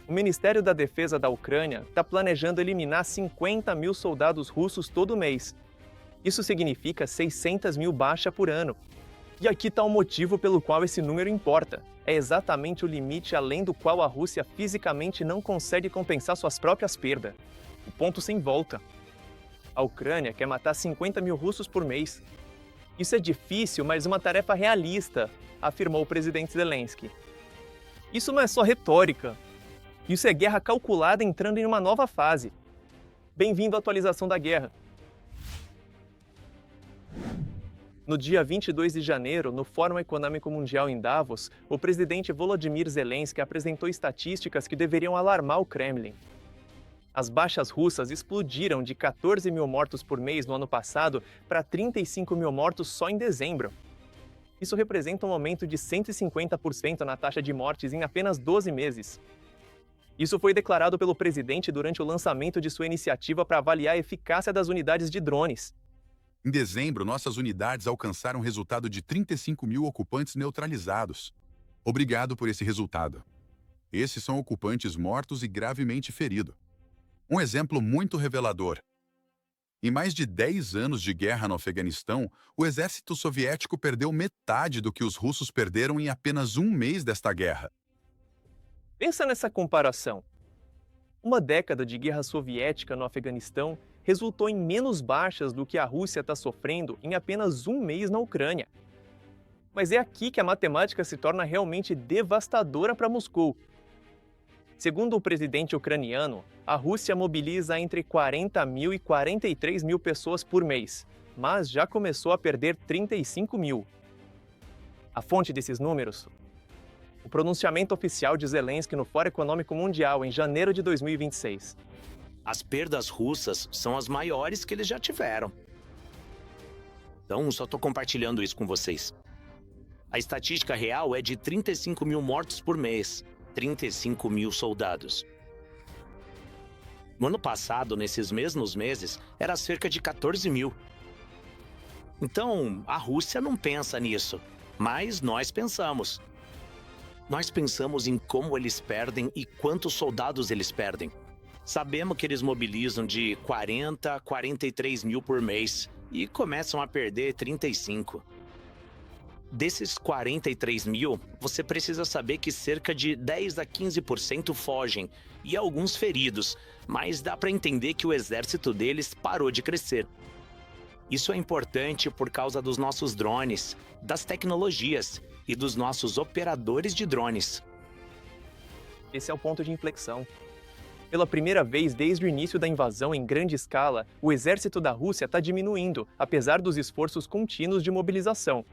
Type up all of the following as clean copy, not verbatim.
O Ministério da Defesa da Ucrânia está planejando eliminar 50 mil soldados russos todo mês. Isso significa 600 mil baixas por ano. E aqui está o motivo pelo qual esse número importa. É exatamente o limite além do qual a Rússia fisicamente não consegue compensar suas próprias perdas. O ponto sem volta. A Ucrânia quer matar 50 mil russos por mês. Isso é difícil, mas uma tarefa realista, afirmou o presidente Zelensky. Isso não é só retórica. Isso é guerra calculada entrando em uma nova fase. Bem-vindo à atualização da guerra. No dia 22 de janeiro, no Fórum Econômico Mundial em Davos, o presidente Volodymyr Zelensky apresentou estatísticas que deveriam alarmar o Kremlin. As baixas russas explodiram de 14 mil mortos por mês no ano passado para 35 mil mortos só em dezembro. Isso representa um aumento de 150% na taxa de mortes em apenas 12 meses. Isso foi declarado pelo presidente durante o lançamento de sua iniciativa para avaliar a eficácia das unidades de drones. Em dezembro, nossas unidades alcançaram um resultado de 35 mil ocupantes neutralizados. Obrigado por esse resultado. Esses são ocupantes mortos e gravemente feridos. Um exemplo muito revelador. Em mais de 10 anos de guerra no Afeganistão, o exército soviético perdeu metade do que os russos perderam em apenas um mês desta guerra. Pensa nessa comparação. Uma década de guerra soviética no Afeganistão resultou em menos baixas do que a Rússia está sofrendo em apenas um mês na Ucrânia. Mas é aqui que a matemática se torna realmente devastadora para Moscou. Segundo o presidente ucraniano, a Rússia mobiliza entre 40 mil e 43 mil pessoas por mês, mas já começou a perder 35 mil. A fonte desses números? O pronunciamento oficial de Zelensky no Fórum Econômico Mundial em janeiro de 2026. As perdas russas são as maiores que eles já tiveram. Então, só estou compartilhando isso com vocês. A estatística real é de 35 mil mortos por mês, 35 mil soldados. No ano passado, nesses mesmos meses, era cerca de 14 mil. Então, a Rússia não pensa nisso, mas nós pensamos. Nós pensamos em como eles perdem e quantos soldados eles perdem. Sabemos que eles mobilizam de 40 a 43 mil por mês e começam a perder 35. Desses 43 mil, você precisa saber que cerca de 10 a 15% fogem e alguns feridos, mas dá para entender que o exército deles parou de crescer. Isso é importante por causa dos nossos drones, das tecnologias e dos nossos operadores de drones. Esse é o ponto de inflexão. Pela primeira vez desde o início da invasão em grande escala, o exército da Rússia está diminuindo, apesar dos esforços contínuos de mobilização.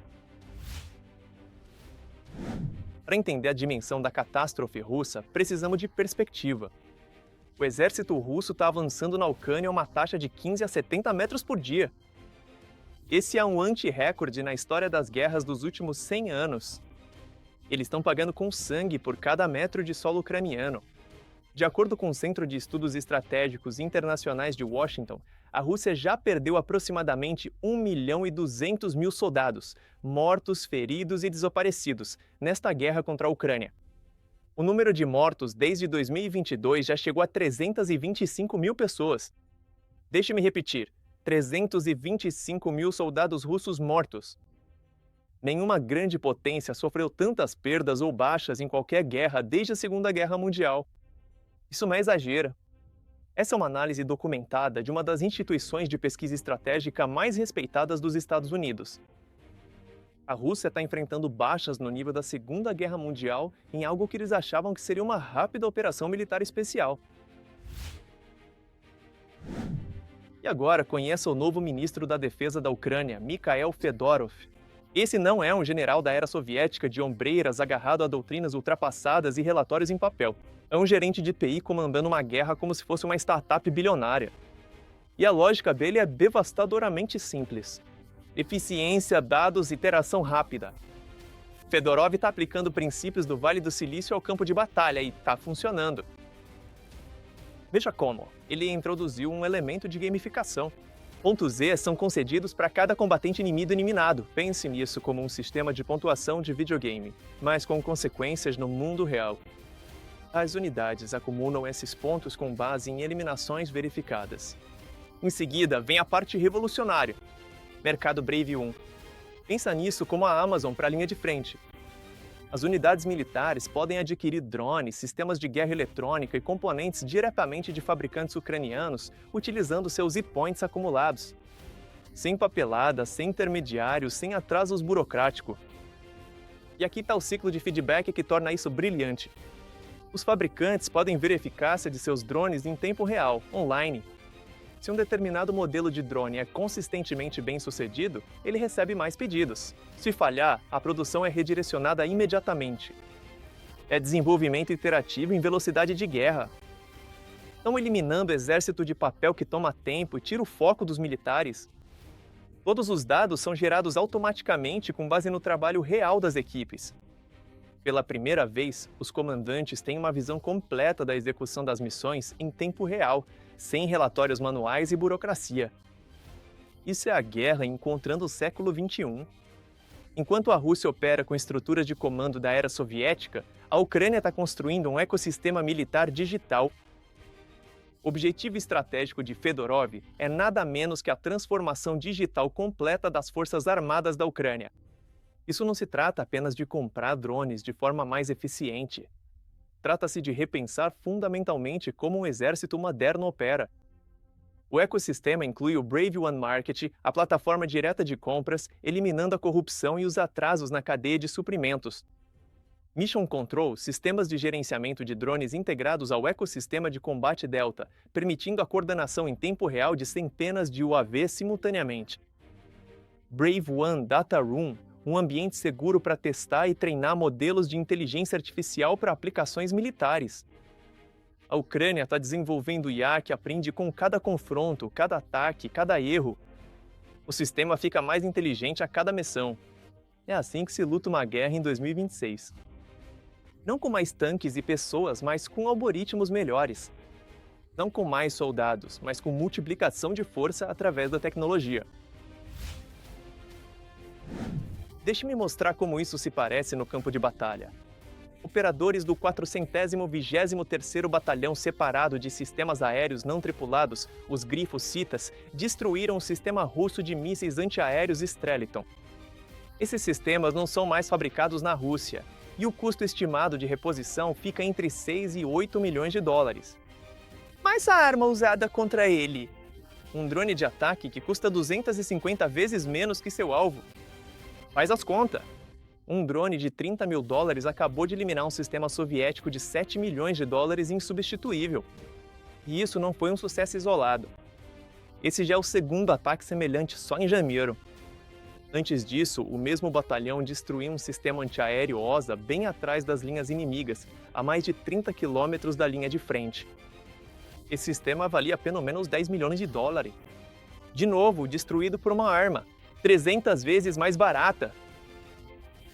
Para entender a dimensão da catástrofe russa, precisamos de perspectiva. O exército russo está avançando na Ucrânia a uma taxa de 15 a 70 metros por dia. Esse é um anti-recorde na história das guerras dos últimos 100 anos. Eles estão pagando com sangue por cada metro de solo ucraniano. De acordo com o Centro de Estudos Estratégicos Internacionais de Washington, a Rússia já perdeu aproximadamente 1.200.000 soldados, mortos, feridos e desaparecidos, nesta guerra contra a Ucrânia. O número de mortos desde 2022 já chegou a 325 mil pessoas. Deixe-me repetir, 325 mil soldados russos mortos. Nenhuma grande potência sofreu tantas perdas ou baixas em qualquer guerra desde a Segunda Guerra Mundial. Isso não é exagero. Essa é uma análise documentada de uma das instituições de pesquisa estratégica mais respeitadas dos Estados Unidos. A Rússia está enfrentando baixas no nível da Segunda Guerra Mundial em algo que eles achavam que seria uma rápida operação militar especial. E agora conheça o novo ministro da Defesa da Ucrânia, Mikhail Fedorov. Esse não é um general da era soviética de ombreiras agarrado a doutrinas ultrapassadas e relatórios em papel. É um gerente de TI comandando uma guerra como se fosse uma startup bilionária. E a lógica dele é devastadoramente simples. Eficiência, dados e interação rápida. Fedorov está aplicando princípios do Vale do Silício ao campo de batalha e está funcionando. Veja como. Ele introduziu um elemento de gamificação. Pontos Z são concedidos para cada combatente inimigo eliminado. Pense nisso como um sistema de pontuação de videogame, mas com consequências no mundo real. As unidades acumulam esses pontos com base em eliminações verificadas. Em seguida, vem a parte revolucionária: Mercado Brave 1. Pensa nisso como a Amazon para a linha de frente. As unidades militares podem adquirir drones, sistemas de guerra eletrônica e componentes diretamente de fabricantes ucranianos utilizando seus e-points acumulados. Sem papelada, sem intermediários, sem atrasos burocráticos. E aqui está o ciclo de feedback que torna isso brilhante. Os fabricantes podem ver a eficácia de seus drones em tempo real, online. Se um determinado modelo de drone é consistentemente bem sucedido, ele recebe mais pedidos. Se falhar, a produção é redirecionada imediatamente. É desenvolvimento iterativo em velocidade de guerra. Estão eliminando o exército de papel que toma tempo e tira o foco dos militares. Todos os dados são gerados automaticamente com base no trabalho real das equipes. Pela primeira vez, os comandantes têm uma visão completa da execução das missões em tempo real, sem relatórios manuais e burocracia. Isso é a guerra encontrando o século XXI. Enquanto a Rússia opera com estruturas de comando da era soviética, a Ucrânia está construindo um ecossistema militar digital. O objetivo estratégico de Fedorov é nada menos que a transformação digital completa das Forças Armadas da Ucrânia. Isso não se trata apenas de comprar drones de forma mais eficiente. Trata-se de repensar fundamentalmente como um exército moderno opera. O ecossistema inclui o Brave One Market, a plataforma direta de compras, eliminando a corrupção e os atrasos na cadeia de suprimentos. Mission Control, sistemas de gerenciamento de drones integrados ao ecossistema de combate Delta, permitindo a coordenação em tempo real de centenas de UAVs simultaneamente. Brave One Data Room, um ambiente seguro para testar e treinar modelos de inteligência artificial para aplicações militares. A Ucrânia está desenvolvendo IA que aprende com cada confronto, cada ataque, cada erro. O sistema fica mais inteligente a cada missão. É assim que se luta uma guerra em 2026. Não com mais tanques e pessoas, mas com algoritmos melhores. Não com mais soldados, mas com multiplicação de força através da tecnologia. Deixe-me mostrar como isso se parece no campo de batalha. Operadores do 423º Batalhão Separado de Sistemas Aéreos Não Tripulados, os Grifos Citas, destruíram o sistema russo de mísseis antiaéreos Streliton. Esses sistemas não são mais fabricados na Rússia, e o custo estimado de reposição fica entre 6 e 8 milhões de dólares. Mas a arma usada contra ele? Um drone de ataque que custa 250 vezes menos que seu alvo. Faz as contas. Um drone de 30 mil dólares acabou de eliminar um sistema soviético de 7 milhões de dólares insubstituível. E isso não foi um sucesso isolado. Esse já é o segundo ataque semelhante só em janeiro. Antes disso, o mesmo batalhão destruiu um sistema antiaéreo OSA bem atrás das linhas inimigas, a mais de 30 quilômetros da linha de frente. Esse sistema valia pelo menos 10 milhões de dólares. De novo, destruído por uma arma, 300 vezes mais barata.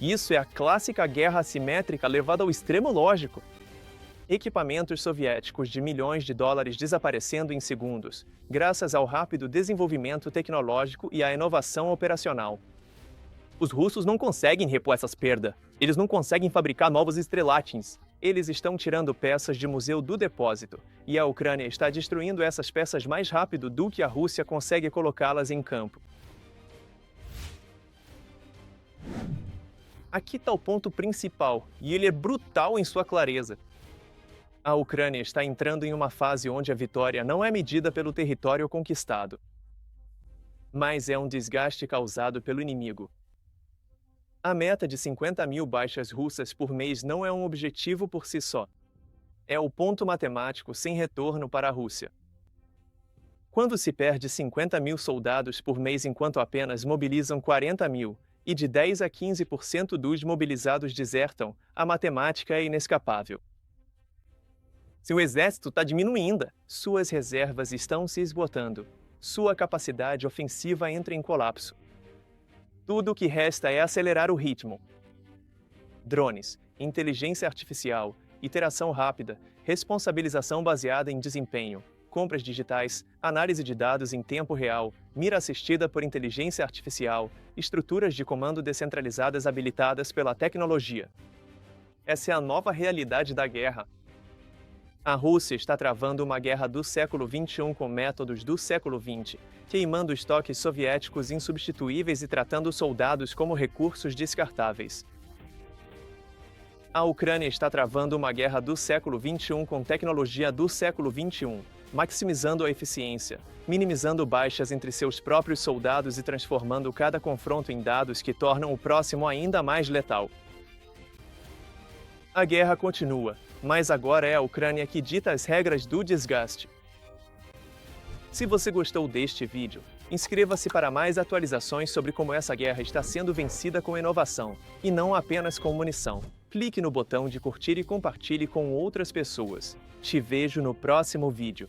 Isso é a clássica guerra assimétrica levada ao extremo lógico. Equipamentos soviéticos de milhões de dólares desaparecendo em segundos, graças ao rápido desenvolvimento tecnológico e à inovação operacional. Os russos não conseguem repor essas perdas. Eles não conseguem fabricar novos Strelatins. Eles estão tirando peças de museu do depósito, e a Ucrânia está destruindo essas peças mais rápido do que a Rússia consegue colocá-las em campo. Aqui está o ponto principal, e ele é brutal em sua clareza. A Ucrânia está entrando em uma fase onde a vitória não é medida pelo território conquistado, mas é um desgaste causado pelo inimigo. A meta de 50 mil baixas russas por mês não é um objetivo por si só. É o ponto matemático sem retorno para a Rússia. Quando se perde 50 mil soldados por mês enquanto apenas mobilizam 40 mil, e de 10 a 15% dos mobilizados desertam, a matemática é inescapável. Seu exército está diminuindo, suas reservas estão se esgotando, sua capacidade ofensiva entra em colapso. Tudo o que resta é acelerar o ritmo. Drones, inteligência artificial, iteração rápida, responsabilização baseada em desempenho, compras digitais, análise de dados em tempo real, mira assistida por inteligência artificial, estruturas de comando descentralizadas habilitadas pela tecnologia. Essa é a nova realidade da guerra. A Rússia está travando uma guerra do século XXI com métodos do século XX, queimando estoques soviéticos insubstituíveis e tratando soldados como recursos descartáveis. A Ucrânia está travando uma guerra do século XXI com tecnologia do século XXI, maximizando a eficiência, minimizando baixas entre seus próprios soldados e transformando cada confronto em dados que tornam o próximo ainda mais letal. A guerra continua, mas agora é a Ucrânia que dita as regras do desgaste. Se você gostou deste vídeo, inscreva-se para mais atualizações sobre como essa guerra está sendo vencida com inovação, e não apenas com munição. Clique no botão de curtir e compartilhe com outras pessoas. Te vejo no próximo vídeo.